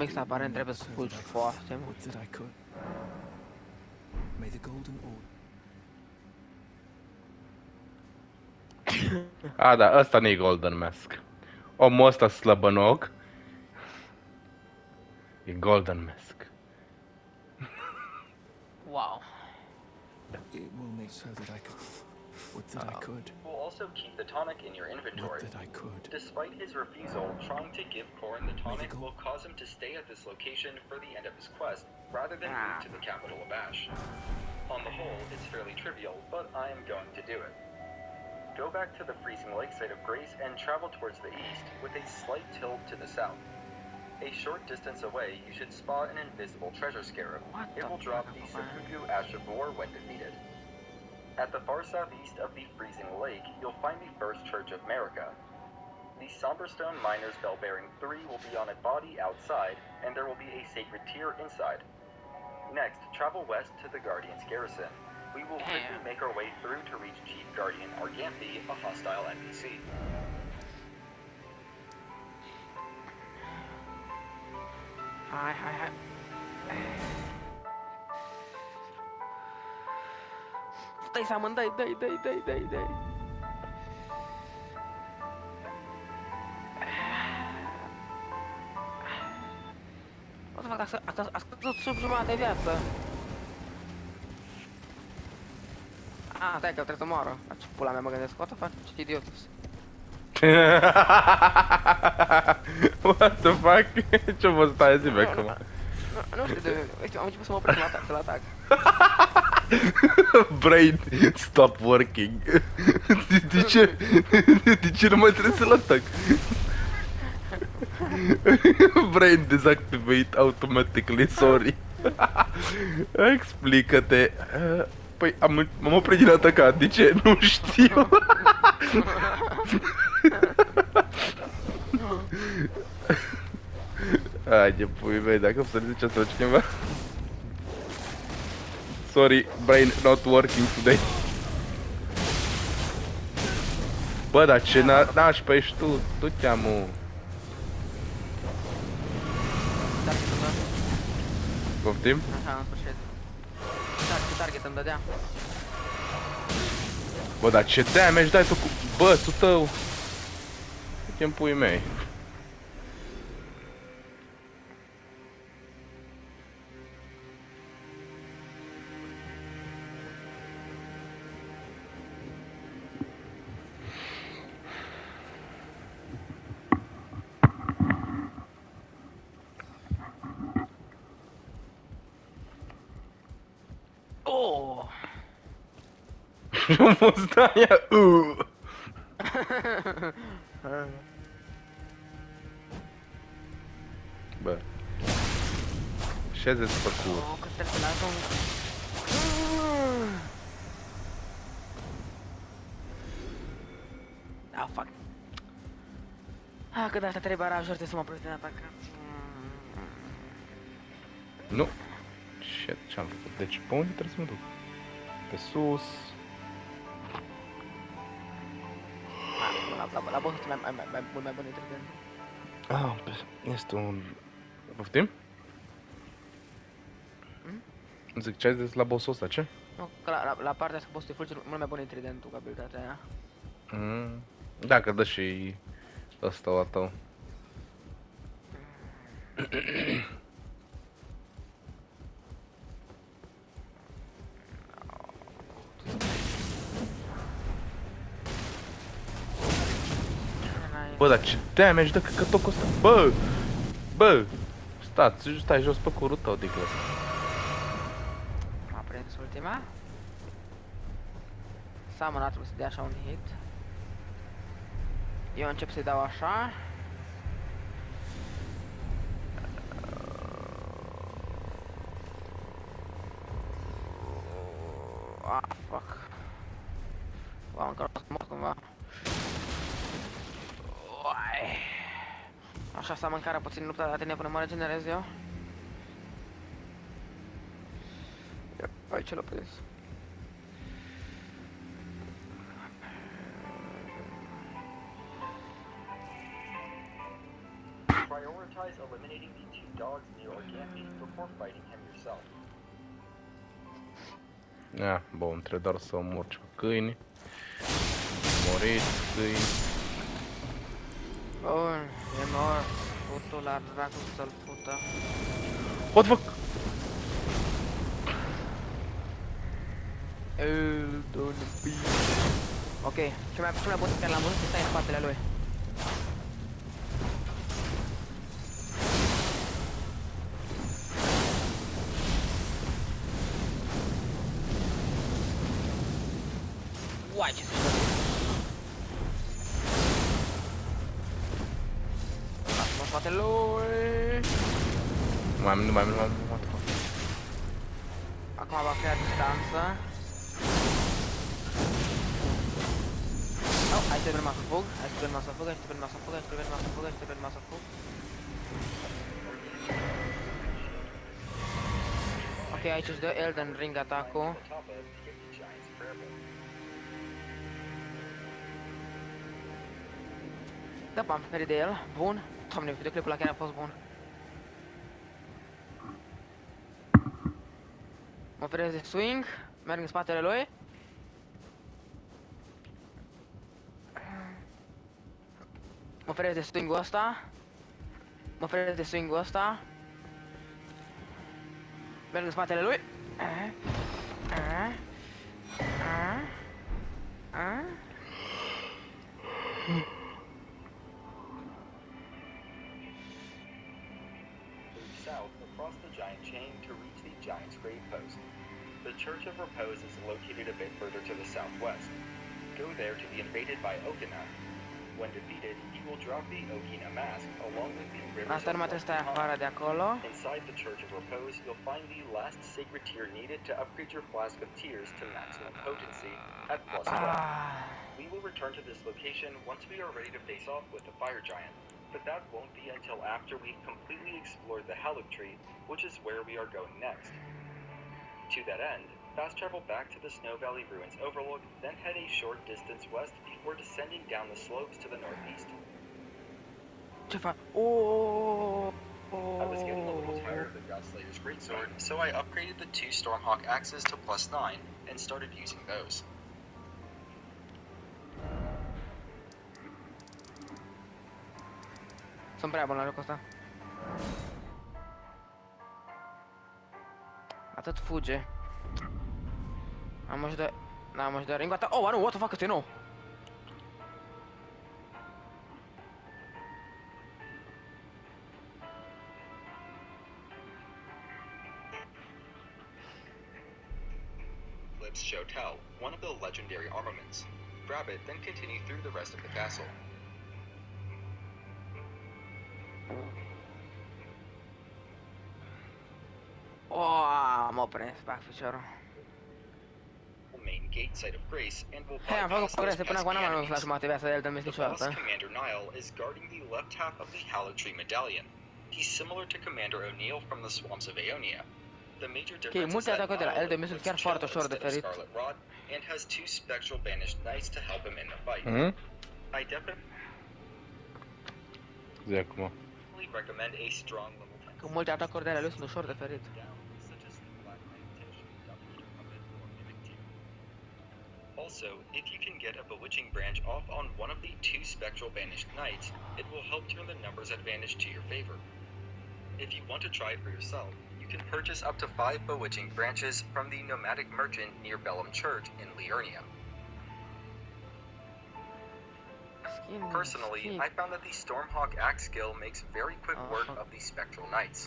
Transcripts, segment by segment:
Mix aparent trebuie să fugi foarte mult. Would that I could. May the golden orb. A, da, ăsta nu-i Golden Mask. Omul ăsta slăbănog e Golden Mask. Wow. It will make so that I could. Would that I could. Will also keep the tonic in your inventory. Would that I could. Despite his refusal, trying to give Corin the tonic will cause him to stay at this location for the end of his quest, rather than move to the capital of Ash. On the whole, it's fairly trivial, but I am going to do it. Go back to the freezing lake site of Grace and travel towards the east, with a slight tilt to the south. A short distance away, you should spot an invisible treasure scarab. It will drop the Seppuku Ash of War when defeated. At the far southeast of the freezing lake, you'll find the first Church of America. The Somberstone Miners Bell-bearing 3 will be on a body outside, and there will be a sacred tier inside. Next, travel west to the Guardian's garrison. We will quickly make our way through to reach Chief Guardian Arganthy, a hostile NPC. Hai. Dai, Simon, dai. O să fac asta scăzut sub jumătate de viață. Stai că trebuie să moară. Ce pula mea mă gândesc, what the fuck, ce idiot sunt. What the fuck? Ce mă stai zi-mi acum? Nu știu de... Uite, am început să mă opresc să-l atac. Brain, stop working. De ce nu mai trebuie să-l atac? Brain deactivate automatically, sorry. Explică-te. Păi m-am oprit din atacat, de ce? Nu știu. Haide, pui mei, dacă să le zice asta cineva. Sorry, brain not working today. Bă, dar ce nașpa ești tu? Du-te, amu. Poftim? Așa, în sfârșit. Target îmi dădea. Bă, dar ce damage dai tu cu bățul tău? Du-te în puii mei. Frumos, da, ia, Bă. Ce-ți făcut? Că trebuie să-l ajung. Fuck. Că de asta 3 barajuri trebuie să mă opresc din atac. Nu. Ce-am făcut? Deci pe unde trebuie să mă duc? Pe sus. La boss este mult mai bun inteligent. Este un... Poftim? Zic, ce ai zis la bossul ăsta, ce? Nu, că la partea asta boss-ul e mult mai bun inteligentul cu abilitatea aia. Da, că dă și ăsta la tău. Bă, dar ce damage dă căcătocul ăsta? Bă! Stai jos pe curul tău, Diclas. M-a prins ultima. Summon a trebuit să dea așa un hit. Eu încep să-i dau așa. Fuck. Am încă mor cumva. Așa să am mâncare puțin lupta de la tine până mă regenerez eu. Hai ce l-a prins. prioritize eliminating the 2 dogs near Organthi before fighting him yourself. Bun, trebuie doar să omor câini. Moriți câini. Bun, e mort. Putul la dracu să-l pută. What the fuck? Elden Ring. Ok, cel mai bun pe care l-am văzut stai în spatele lui. Uai, ce s-a în spatele lui. Nu mai. Acum va crea distanță. Oh, hai să vedem să fug, hai să vedem să fug, hai să vedem să fug, hai să vedem să fug, hai să vedem să fug. Ok, aici își dă Elden Ring atacul. Da, m-am ferit de el, bun. Doamne, videoclipul ăla chiar a fost bun. Mă feresc de swing, merg în spatele lui. Mă feresc de swing-ul ăsta. Mă feresc de swing-ul ăsta. Merg în spatele lui. Move south across the giant chain to reach the giant's grave post. The Church of Repose is located a bit further to the southwest. Go there to be invaded by Okina. When defeated, he will drop the Okina mask along with the rivers Asta of numai trebuie să stai Blood afară de acolo. Inside the Church of Repose, you'll find the last sacred tear needed to upgrade your flask of tears to maximum potency at plus 12. We will return to this location once we are ready to face off with the fire giant, but that won't be until after we've completely explored the Haluk Tree, which is where we are going next. To that end, fast travel back to the Snow Valley Ruins overlook, then head a short distance west before descending down the slopes to the northeast. Ce fac? I was getting a little tired of the Godslayer's greatsword, so I upgraded the 2 Stormhawk axes to plus 9 and started using those. Sunt prea bun la locul ăsta. Atât fuge. Am ajutat. N-am ajutat ring ata. Oh, nu, what the fuck, ăsta e nou. Lips Shotel, one of the legendary armaments. Grab it, then continue through the rest of the castle. Oh, mă prins, fac piciorul. Main gate site of Grace and will Hei, am făcut bypass those progrese până acum, pesky n-am ajuns la enemies. jumătate, vrea să Elden Ring The boss, niciodată. Commander Nile, is guarding the left half of the Hallow Tree Medallion. He's similar to Commander O'Neill from the swamps of Aeonia. The major difference is multe that atacuri de la Nile Elden Ring sunt chiar inflicts foarte chill ușor de instead of ferit. Scarlet Rot and has 2 spectral banished knights to help him in the fight. I definitely Zi acum. recommend a strong level 10. Că multe atacuri de ale lui sunt ușor de ferit. Such as the Black Knight Tish, Doublet, Puppet, or Mimic Tier. Also, if you can get a Bewitching Branch off on one of the 2 Spectral Banished Knights, it will help turn the numbers advantage to your favor. If you want to try it for yourself, you can purchase up to 5 Bewitching Branches from the Nomadic Merchant near Bellum Church in Liurnia. Personally, I found that the Stormhawk axe skill makes very quick work of the Spectral Knights.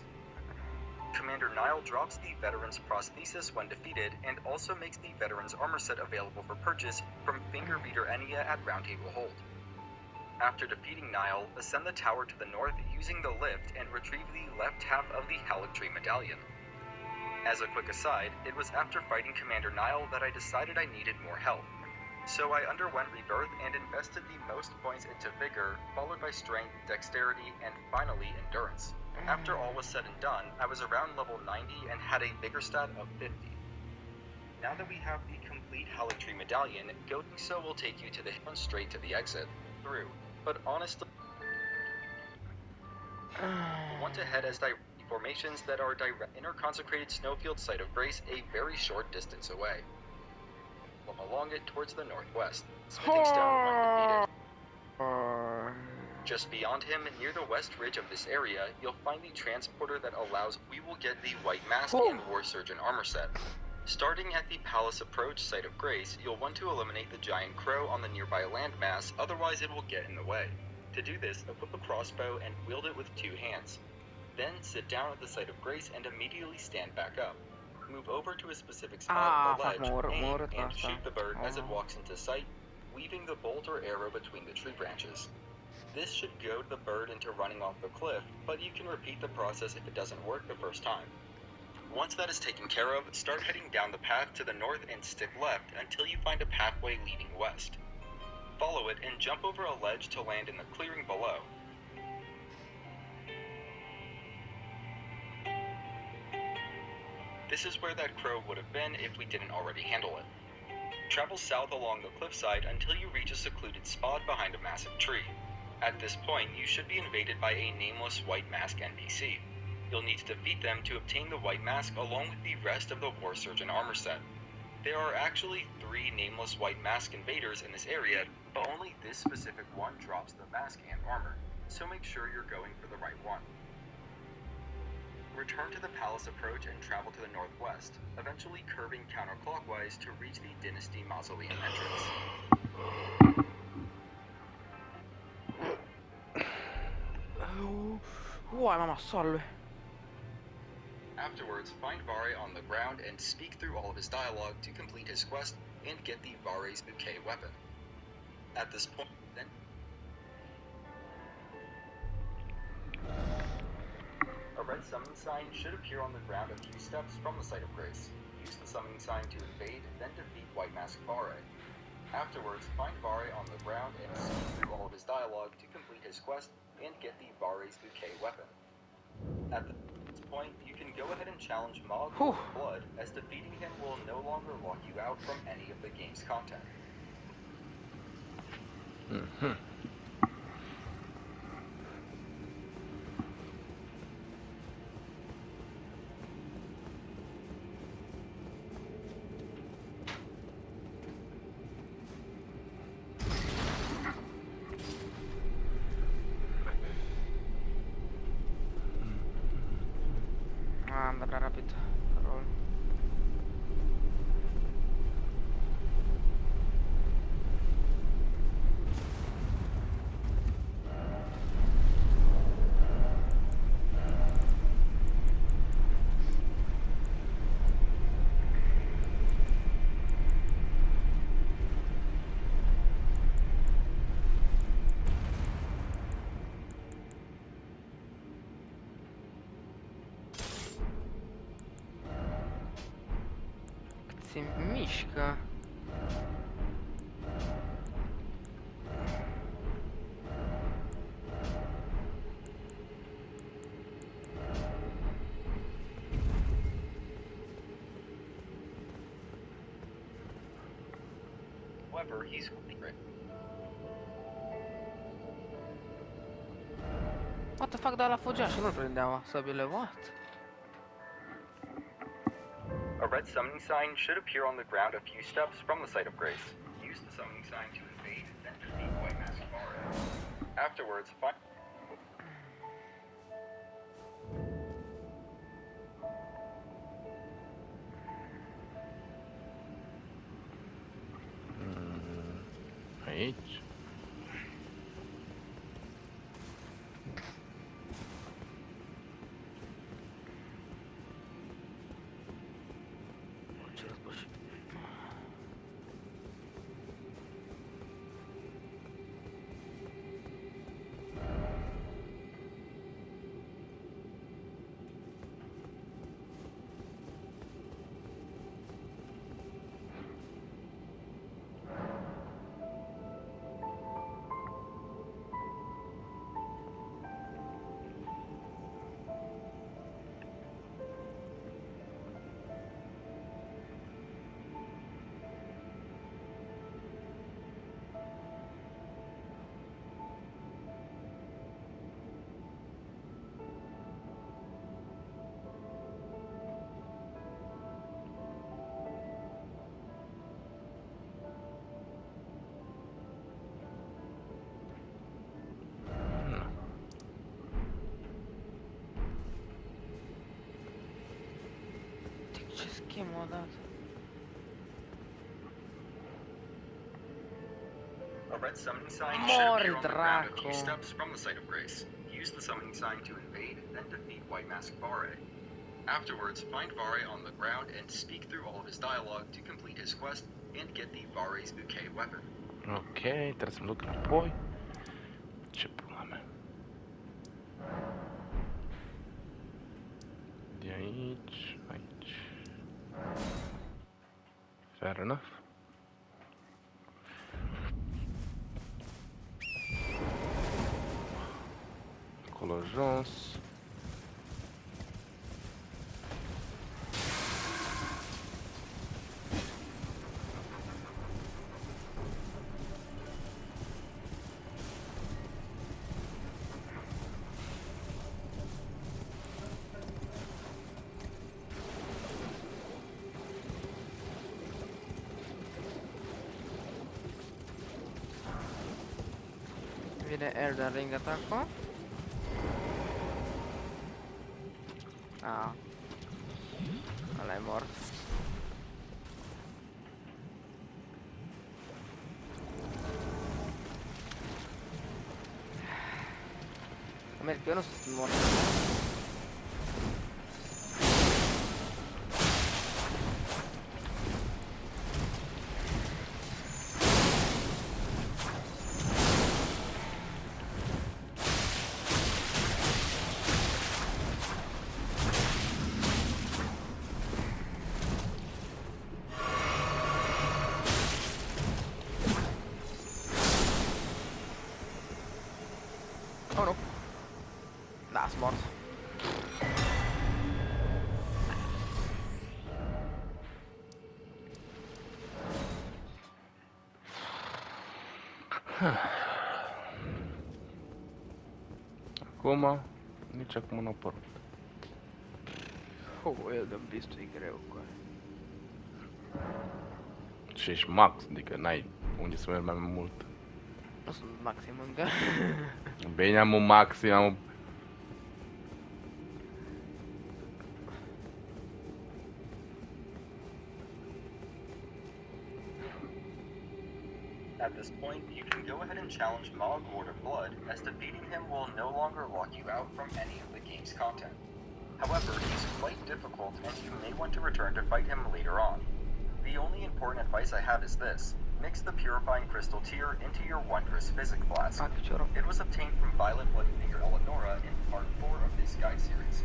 Commander Nile drops the Veteran's Prosthesis when defeated, and also makes the Veteran's Armor Set available for purchase from Finger Reader Enya at Round Table Hold. After defeating Nile, ascend the tower to the north using the lift and retrieve the left half of the Hallow Tree Medallion. As a quick aside, it was after fighting Commander Nile that I decided I needed more health. So I underwent rebirth and invested the most points into Vigor, followed by Strength, Dexterity, and finally Endurance. After all was said and done, I was around level 90 and had a Vigor stat of 50. Now that we have the complete Hallow Tree Medallion, going so will take you to the straight to the exit. Through. But honestly... You want to head as formations that are direct inner consecrated snowfield site of grace a very short distance away. Along it towards the northwest. Smithing stone when defeated. Just beyond him, near the west ridge of this area, you'll find the transporter that allows we will get the White Mask and War Surgeon armor set. Starting at the Palace Approach site of grace, you'll want to eliminate the giant crow on the nearby landmass, otherwise it will get in the way. To do this, equip a crossbow and wield it with 2 hands. Then sit down at the site of grace and immediately stand back up. Move over to a specific spot on the ledge, aim, and shoot the bird as it walks into sight, weaving the bolt or arrow between the tree branches. This should goad the bird into running off the cliff, but you can repeat the process if it doesn't work the first time. Once that is taken care of, start heading down the path to the north and stick left until you find a pathway leading west. Follow it and jump over a ledge to land in the clearing below. This is where that crow would have been if we didn't already handle it. Travel south along the cliffside until you reach a secluded spot behind a massive tree. At this point, you should be invaded by a nameless White Mask NPC. You'll need to defeat them to obtain the White Mask along with the rest of the War Surgeon armor set. There are actually 3 nameless White Mask invaders in this area, but only this specific one drops the mask and armor, so make sure you're going for the right one. Return to the Palace Approach and travel to the northwest, eventually curving counterclockwise to reach the Dynasty Mausoleum entrance. Mamma salve. Afterwards, find Vare on the ground and speak through all of his dialogue to complete his quest and get the Vare's Bouquet weapon. At this point, then, a red summoning sign should appear on the ground a few steps from the site of grace. Use the summoning sign to invade, then defeat White Mask Vare. Afterwards, find Vare on the ground and speak through all of his dialogue to complete his quest and get the Vare's Bouquet weapon. At this point, you can go ahead and challenge Mog with Blood, as defeating him will no longer lock you out from any of the game's content. Andrà rapido. Roll. Si mișcă. However, he's great. What the fuck, dar ăla fugea și nu-l prindeam săbile, what? A red summoning sign should appear on the ground a few steps from the site of grace. Use the summoning sign to invade, then defeat White Mask Vare. Afterwards, find... Aici. Ce războși. Ce schemă a dat? A red summoning sign should Mori, appear on the ground a few draco. steps from the site of grace. Use the summoning sign to invade, then defeat White Mask Vare. Afterwards, find Vare on the ground and speak through all of his dialogue to complete his quest and get the Vare's Bouquet weapon. Ok, trebuie să-mi duc înapoi. Ce pula mea. De aici, aici. Fair enough. Acolo jos. Vine Elden Ring ataco. Ah. Ăla e mort. Merg, eu nu sunt mort. Oh nu. Da, sunt mort. Acum, nici acum n-au apărut. Elden Beast e greu cu aia. Și ești max, adică n-ai unde să mergi mai mult. Nu sunt maxim încă. Bine, am un maxim, am un... At this point, you can go ahead and challenge Mog Lord of Blood, as defeating him will no longer lock you out from any of the game's content. However, he's quite difficult, and you may want to return to fight him later on. The only important advice I have is this: mix the Purifying Crystal Tear into your wondrous Physic Flask. Fac ciorul. It was obtained from Violet Bloodfinger Eleonora in Part 4 of this guide series.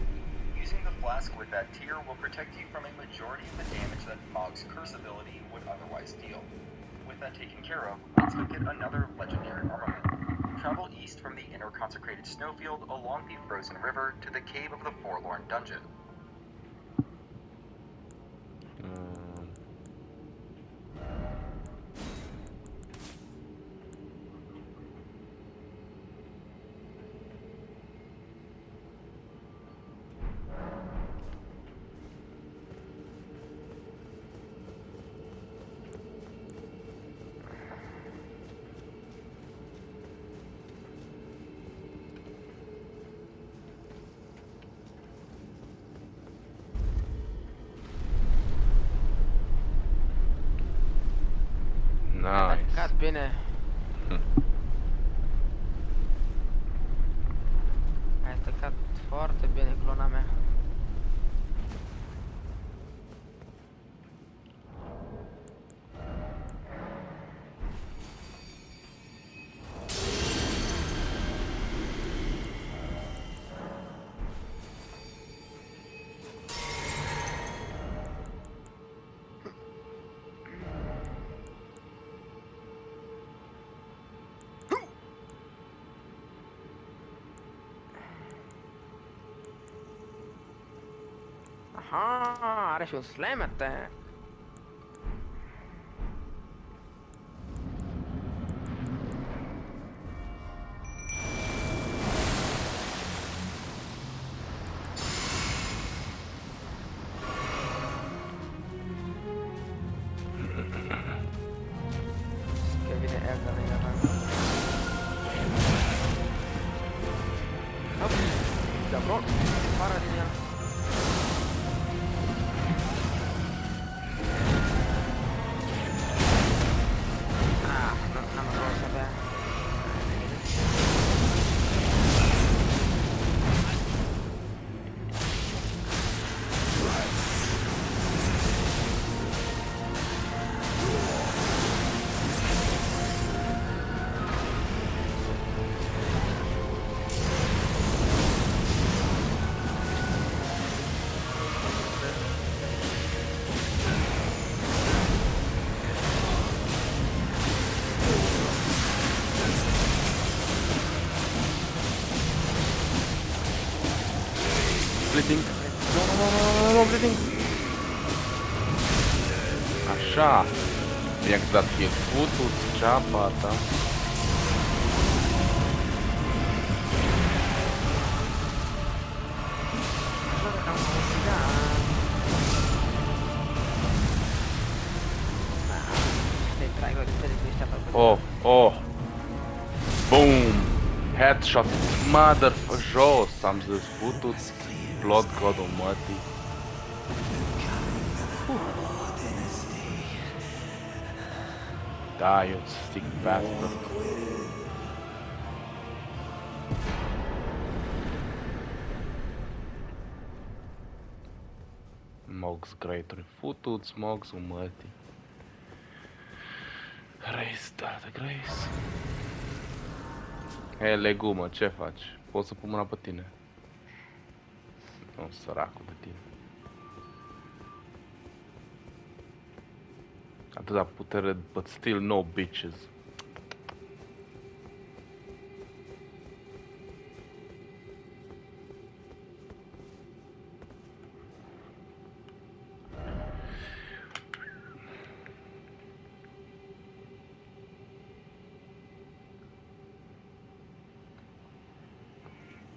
Using the flask with that tear will protect you from a majority of the damage that Mog's curse ability would otherwise deal. With that taken care of, let's go get another legendary armament. Travel east from the inner consecrated snowfield along the frozen river to the Cave of the Forlorn Dungeon. Nice. Cad bine. Ai stăcat foarte bine clona mea. Aha, are și un slam attack. Că vine Elden Ring atunci. Hop, da bro, para din el. Nu, bleeding. Așa. Exact, e futut ceapa ta. Te traigo el lista para Oh, oh. Boom. Headshot. Mother... Jos, am zis, futut. Blood God-ul mătii. Da, eu stick bastard. Mogs greaturi. Futut Mogs-ul mătii. Grace, da, de Grace. Hei, legumă, ce faci? Poți să pun mâna pe tine? Nu, săracul de tine. Atâta putere, but still no bitches.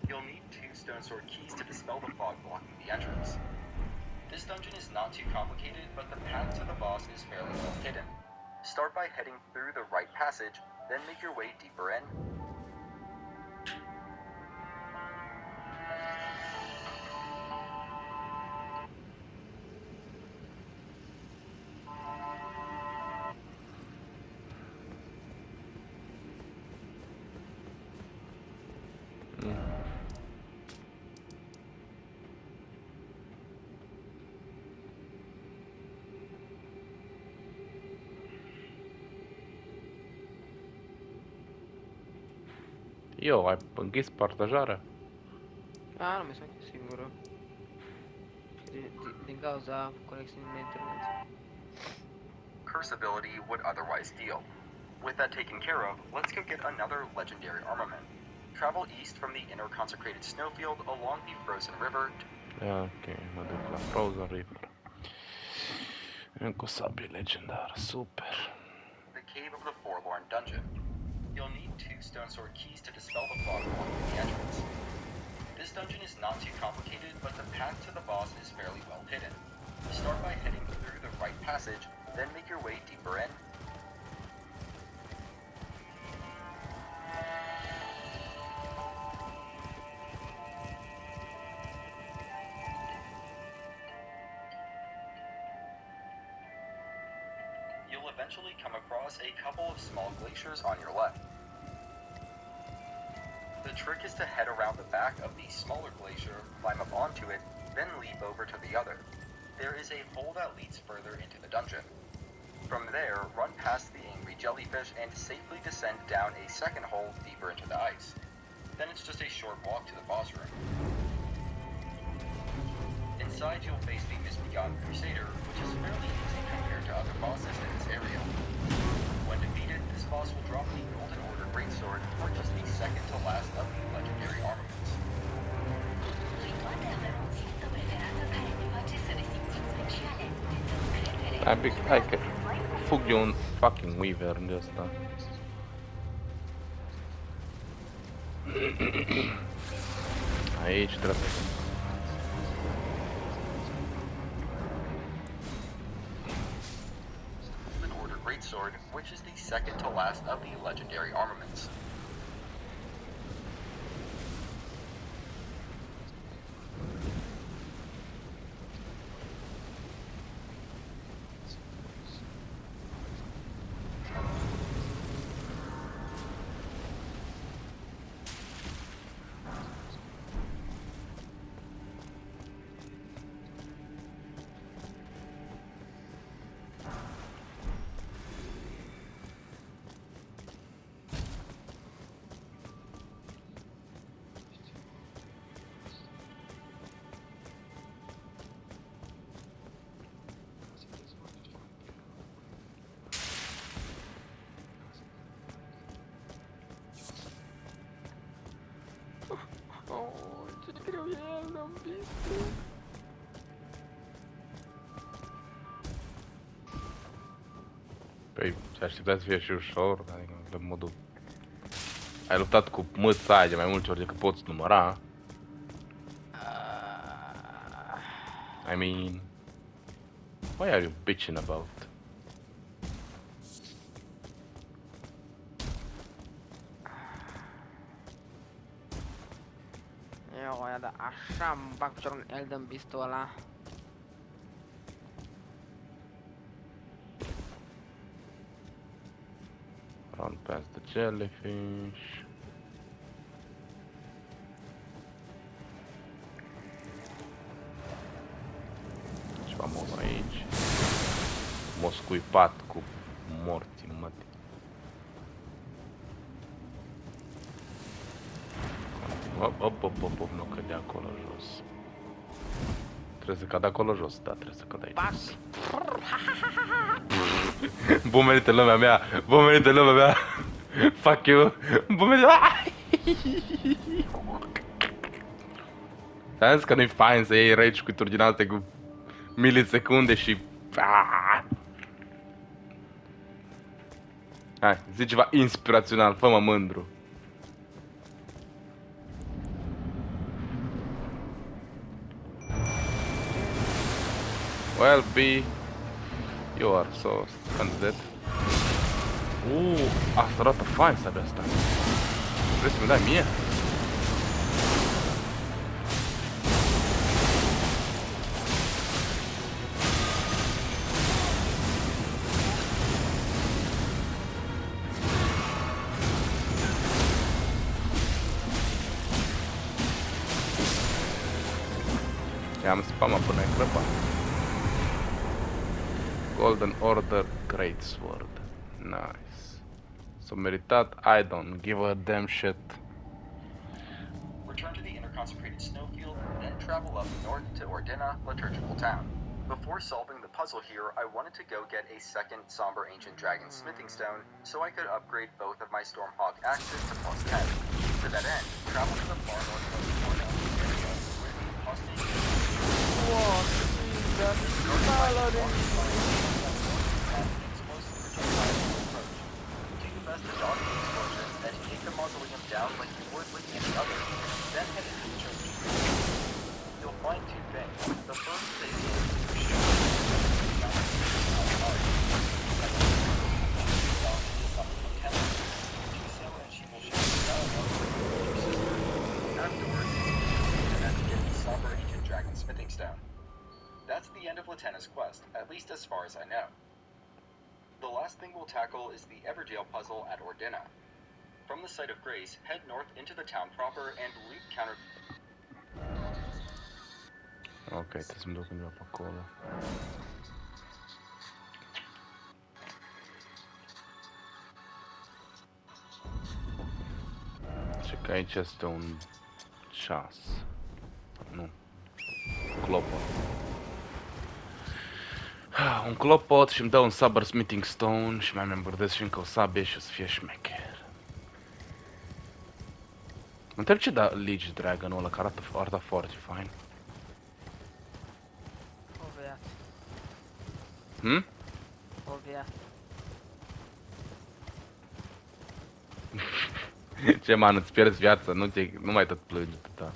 You'll need 2 stone sword keys to dispel the fog blocking the entrance. This dungeon is not too complicated, but the path to the boss is fairly well hidden. Start by heading through the right passage, then make your way deeper in. Eu, ai închis partajarea? Nu mi-s închis singură. Din cauza conexiunii de internet. Curse ability would otherwise deal. With that taken care of, let's go get another legendary armament. Travel east from the inner consecrated snowfield along the frozen river. Ok, mă duc la Frozen River. Încă o sabie legendară, super. The cave of the forlorn dungeon. You'll need 2 stone sword keys to dispel the fog blocking the entrance. This dungeon is not too complicated, but the path to the boss is fairly well hidden. Start by heading through the right passage, then make your way deeper in. You'll eventually come across a couple of small glaciers on your left. The trick is to head around the back of the smaller glacier, climb up onto it, then leap over to the other. There is a hole that leads further into the dungeon. From there, run past the angry jellyfish and safely descend down a second hole deeper into the ice. Then it's just a short walk to the boss room. Inside you'll face the Misbegotten Crusader, which is fairly easy compared to other bosses in this area. When defeated, this boss will drop the Golden Order Greatsword, which is the second to last of the legendary armaments. Hai că fug de un fucking Weaver de ăsta. Aici trebuie. Golden Order Greatsword, which is the second to last of the legendary armaments. Păi, se aștepta să fie și ușor, adică pe modul... Ai luptat cu mâța aia de mai multe ori decât poți număra. I mean... Why are you bitching about? Eu aia, dar așa îmi bag piciorul în Elden Beast-ul ăla. Run past the jellyfish. Ceva mod aici. M-o scuipat cu morții în mătii. Op, nu cădea acolo jos. Trebuie să cad acolo jos, da, trebuie să cad aici. Pac! Bun venit în lumea mea! Bun venit în lumea mea! Fuck you! Bun venit! Ți-am zis că nu-i fain să iei rage cu turdinate cu milisecunde și... Hai, zi ceva inspirațional, fă-mă mândru. Well, B, you are so dead. Asta arată fain sabia asta. Vrei să-mi dai mie? I-am spama până ai crăpat. Golden Order Great Sword. Nice. So meritat, I don't give a damn shit. Return to the interconsecrated snowfield, then travel up north to Ordina, Liturgical Town. Before solving the puzzle here, I wanted to go get a second Somber Ancient Dragon Smithing Stone, so I could upgrade both of my Stormhawk axes to +10. To that end, travel to the far northwest corner of the area, where the apostate... Do the best to dodge the explosions and take the mausoleum down like you would with any other, then head into the church. You'll find two things. The first is afterwards, and get the Somber Ancient Dragon Smithing Stone. That's the end of Latenna's quest, at least as far as I know. The last thing we'll tackle is the Everdale puzzle at Ordina. From the site of Grace, head north into the town proper and loot counter... Ok, trebuie să-mi duc undeva pe acolo. Și că aici este un ceas. Nu. Clopot. Un clopot și îmi dă un Saber Smithing Stone și mai îmbordez și încă o sabie și o să fie șmecher. Mă întreb ce da Lich Dragon-ul ăla, că arată foarte fain. O viață. O viață. Ce man, îți pierzi viața, nu mai tot plângi atâta.